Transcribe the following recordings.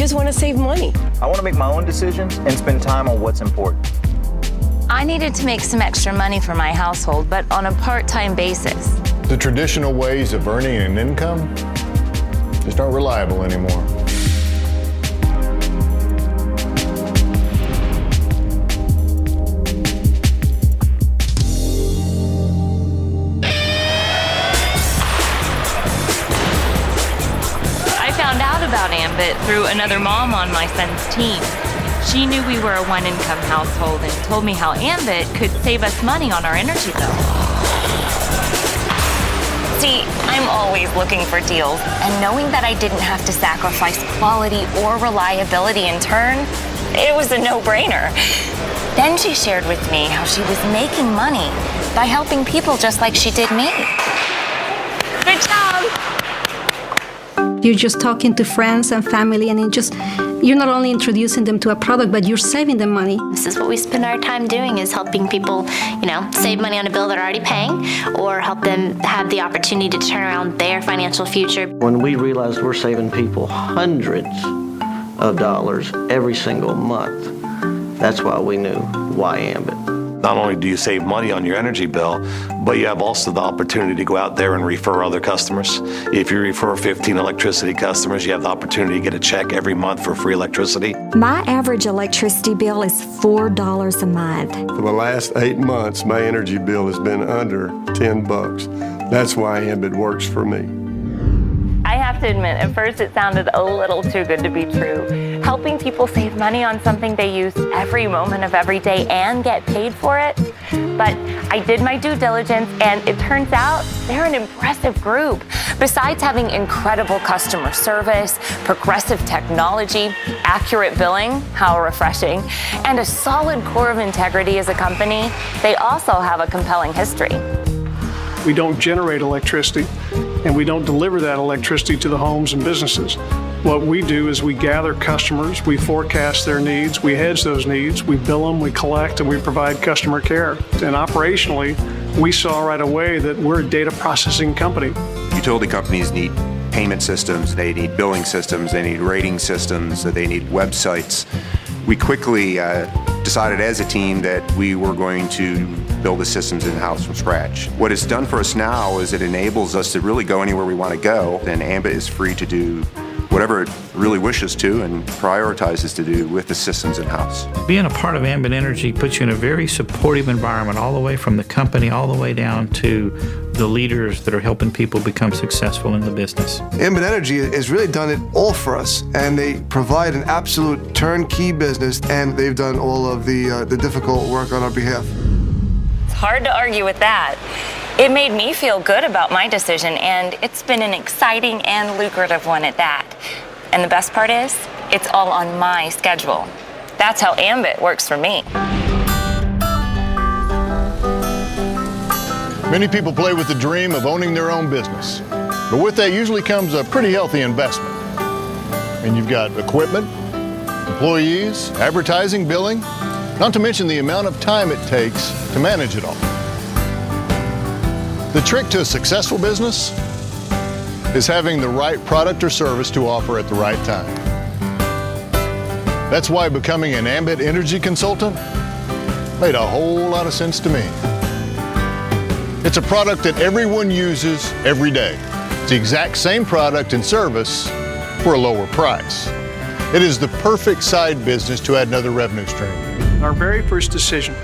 just want to save money. I want to make my own decisions and spend time on what's important. I needed to make some extra money for my household, but on a part-time basis. The traditional ways of earning an income just aren't reliable anymore. I found out about Ambit through another mom on my son's team. She knew we were a one-income household and told me how Ambit could save us money on our energy bill. See, I'm always looking for deals, and knowing that I didn't have to sacrifice quality or reliability in turn, it was a no-brainer. Then she shared with me how she was making money by helping people just like she did me. Good job! You're just talking to friends and family, and you're not only introducing them to a product, but you're saving them money. This is what we spend our time doing, is helping people, save money on a bill they're already paying, or help them have the opportunity to turn around their financial future. When we realized we're saving people hundreds of dollars every single month, that's why we knew why Ambit. Not only do you save money on your energy bill, but you have also the opportunity to go out there and refer other customers. If you refer 15 electricity customers, you have the opportunity to get a check every month for free electricity. My average electricity bill is $4 a month. For the last 8 months, my energy bill has been under $10. That's why Ambit works for me. I have to admit, at first it sounded a little too good to be true. Helping people save money on something they use every moment of every day and get paid for it. But I did my due diligence, and it turns out they're an impressive group. Besides having incredible customer service, progressive technology, accurate billing, how refreshing, and a solid core of integrity as a company, they also have a compelling history. We don't generate electricity, and we don't deliver that electricity to the homes and businesses. What we do is we gather customers, we forecast their needs, we hedge those needs, we bill them, we collect, and we provide customer care. And operationally, we saw right away that we're a data processing company. Utility companies need payment systems, they need billing systems, they need rating systems, they need websites. We quickly decided as a team that we were going to build the systems in-house from scratch. What it's done for us now is it enables us to really go anywhere we want to go, and Ambit is free to do whatever it really wishes to and prioritizes to do with the systems in-house. Being a part of Ambit Energy puts you in a very supportive environment, all the way from the company all the way down to the leaders that are helping people become successful in the business. Ambit Energy has really done it all for us, and they provide an absolute turnkey business, and they've done all of the difficult work on our behalf. It's hard to argue with that. It made me feel good about my decision, and it's been an exciting and lucrative one at that. And the best part is, it's all on my schedule. That's how Ambit works for me. Many people play with the dream of owning their own business, but with that usually comes a pretty healthy investment. And you've got equipment, employees, advertising, billing, not to mention the amount of time it takes to manage it all. The trick to a successful business is having the right product or service to offer at the right time. That's why becoming an Ambit Energy consultant made a whole lot of sense to me. It's a product that everyone uses every day. It's the exact same product and service for a lower price. It is the perfect side business to add another revenue stream. Our very first decision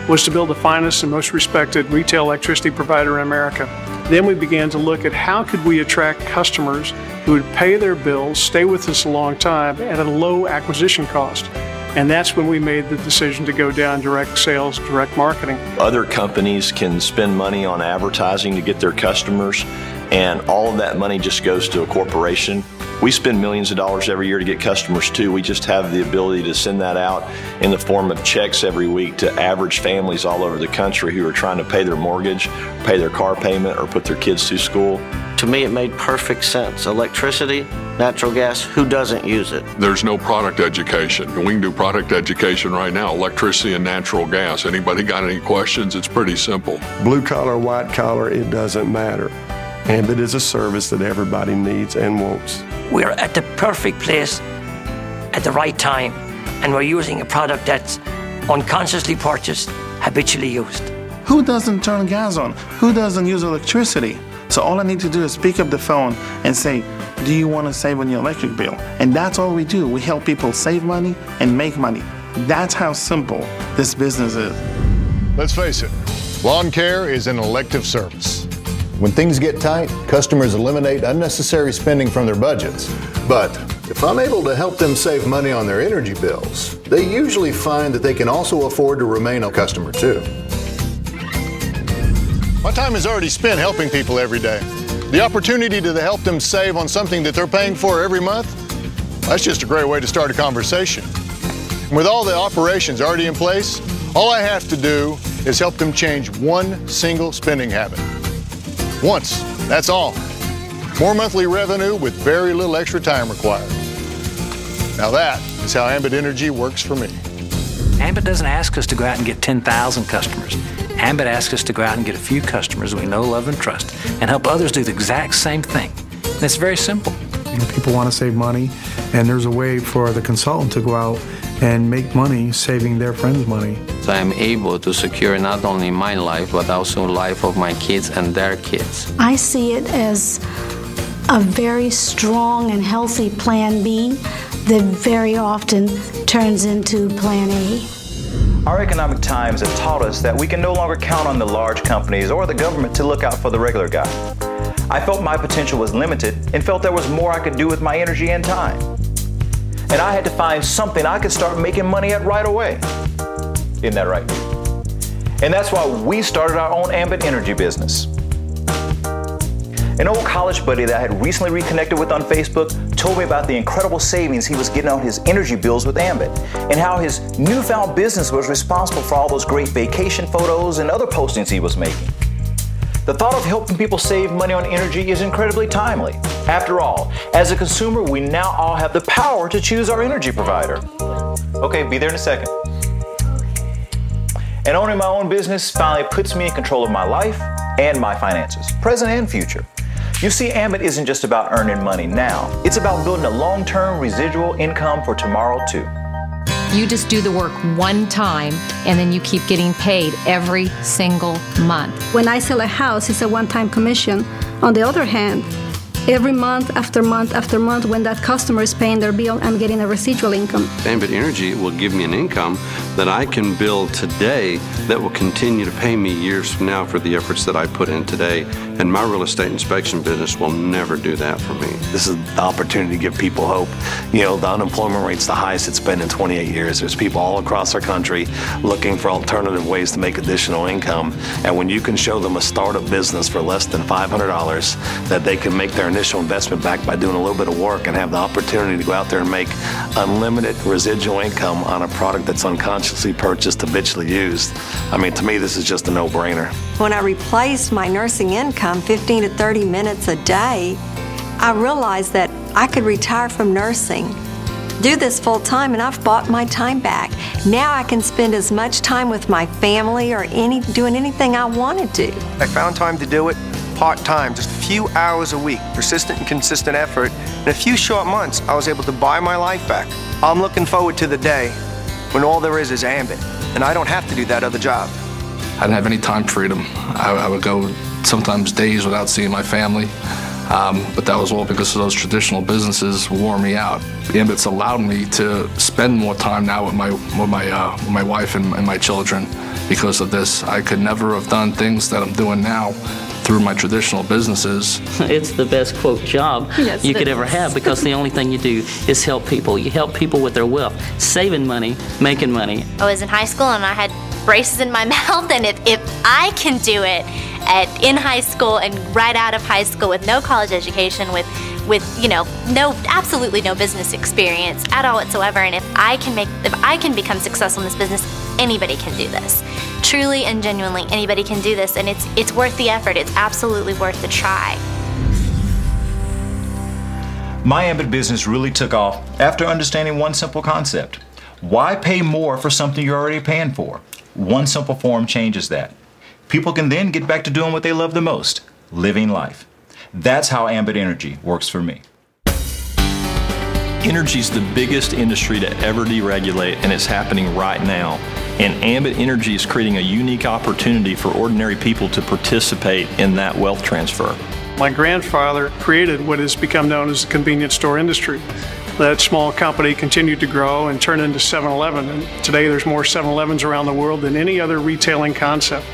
was to build the finest and most respected retail electricity provider in America. Then we began to look at how could we attract customers who would pay their bills, stay with us a long time at a low acquisition cost. And that's when we made the decision to go down direct sales, direct marketing. Other companies can spend money on advertising to get their customers, and all of that money just goes to a corporation. We spend millions of dollars every year to get customers too. We just have the ability to send that out in the form of checks every week to average families all over the country who are trying to pay their mortgage, pay their car payment, or put their kids through school. To me, it made perfect sense. Electricity, natural gas, who doesn't use it? There's no product education. We can do product education right now, electricity and natural gas. Anybody got any questions? It's pretty simple. Blue collar, white collar, it doesn't matter. Ambit is a service that everybody needs and wants. We are at the perfect place at the right time, and we're using a product that's unconsciously purchased, habitually used. Who doesn't turn gas on? Who doesn't use electricity? So all I need to do is pick up the phone and say, do you want to save on your electric bill? And that's all we do. We help people save money and make money. That's how simple this business is. Let's face it, lawn care is an elective service. When things get tight, customers eliminate unnecessary spending from their budgets. But if I'm able to help them save money on their energy bills, they usually find that they can also afford to remain a customer too. My time is already spent helping people every day. The opportunity to help them save on something that they're paying for every month, that's just a great way to start a conversation. And with all the operations already in place, all I have to do is help them change one single spending habit. Once, that's all. More monthly revenue with very little extra time required. Now that is how Ambit Energy works for me. Ambit doesn't ask us to go out and get 10,000 customers. Ambit asks us to go out and get a few customers we know, love, and trust, and help others do the exact same thing. And it's very simple. People want to save money, and there's a way for the consultant to go out and make money saving their friends money. So I'm able to secure not only my life, but also the life of my kids and their kids. I see it as a very strong and healthy Plan B that very often turns into Plan A. Our economic times have taught us that we can no longer count on the large companies or the government to look out for the regular guy. I felt my potential was limited and felt there was more I could do with my energy and time. And I had to find something I could start making money at right away. Isn't that right? And that's why we started our own Ambit Energy business. An old college buddy that I had recently reconnected with on Facebook told me about the incredible savings he was getting on his energy bills with Ambit, and how his newfound business was responsible for all those great vacation photos and other postings he was making. The thought of helping people save money on energy is incredibly timely. After all, as a consumer, we now all have the power to choose our energy provider. Okay, be there in a second. And owning my own business finally puts me in control of my life and my finances, present and future. You see, Ambit isn't just about earning money now. It's about building a long-term residual income for tomorrow, too. You just do the work one time, and then you keep getting paid every single month. When I sell a house, it's a one-time commission. On the other hand, every month after month after month, when that customer is paying their bill, I'm getting a residual income. Ambit Energy will give me an income that I can build today that will continue to pay me years from now for the efforts that I put in today. And my real estate inspection business will never do that for me. This is the opportunity to give people hope. You know, the unemployment rate's the highest it's been in 28 years. There's people all across our country looking for alternative ways to make additional income. And when you can show them a startup business for less than $500, that they can make their initial investment back by doing a little bit of work and have the opportunity to go out there and make unlimited residual income on a product that's unconsciously purchased, habitually used. I mean, to me, this is just a no-brainer. When I replaced my nursing income 15 to 30 minutes a day, I realized that I could retire from nursing, do this full time, and I've bought my time back. Now I can spend as much time with my family or doing anything I want to do. I found time to do it part-time, just a few hours a week, persistent and consistent effort. In a few short months, I was able to buy my life back. I'm looking forward to the day when all there is Ambit, and I don't have to do that other job. I didn't have any time freedom. I would go sometimes days without seeing my family, but that was all because of those traditional businesses wore me out. Ambit's allowed me to spend more time now with my wife and my children because of this. I could never have done things that I'm doing now through my traditional businesses. It's the best, quote, job you could ever have, because the only thing you do is help people. You help people with their wealth, saving money, making money. I was in high school and I had braces in my mouth, and if I can do it in high school and right out of high school with no college education, with absolutely no business experience at all whatsoever, and if I can become successful in this business, anybody can do this. Truly and genuinely, anybody can do this, and it's worth the effort. It's absolutely worth the try. My Ambit business really took off after understanding one simple concept. Why pay more for something you're already paying for? One simple form changes that. People can then get back to doing what they love the most, living life. That's how Ambit Energy works for me. Energy's the biggest industry to ever deregulate, and it's happening right now. And Ambit Energy is creating a unique opportunity for ordinary people to participate in that wealth transfer. My grandfather created what has become known as the convenience store industry. That small company continued to grow and turn into 7-Eleven. And today there's more 7-Elevens around the world than any other retailing concept.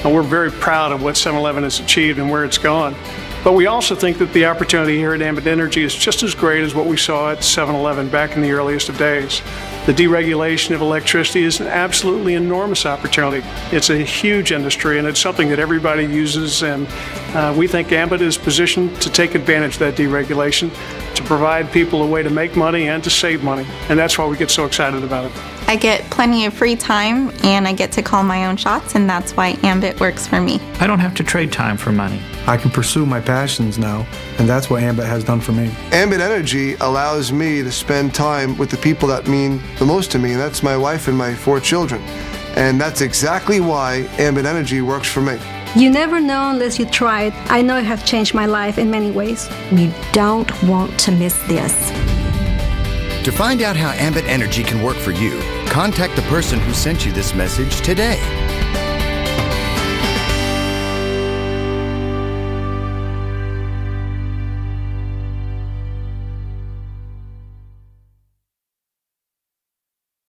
And we're very proud of what 7-Eleven has achieved and where it's gone. But we also think that the opportunity here at Ambit Energy is just as great as what we saw at 7-Eleven back in the earliest of days. The deregulation of electricity is an absolutely enormous opportunity. It's a huge industry, and it's something that everybody uses, and we think Ambit is positioned to take advantage of that deregulation, to provide people a way to make money and to save money, and that's why we get so excited about it. I get plenty of free time, and I get to call my own shots, and that's why Ambit works for me. I don't have to trade time for money. I can pursue my passions now, and that's what Ambit has done for me. Ambit Energy allows me to spend time with the people that mean the most to me, and that's my wife and my 4 children. And that's exactly why Ambit Energy works for me. You never know unless you try it. I know it has changed my life in many ways. You don't want to miss this. To find out how Ambit Energy can work for you, contact the person who sent you this message today.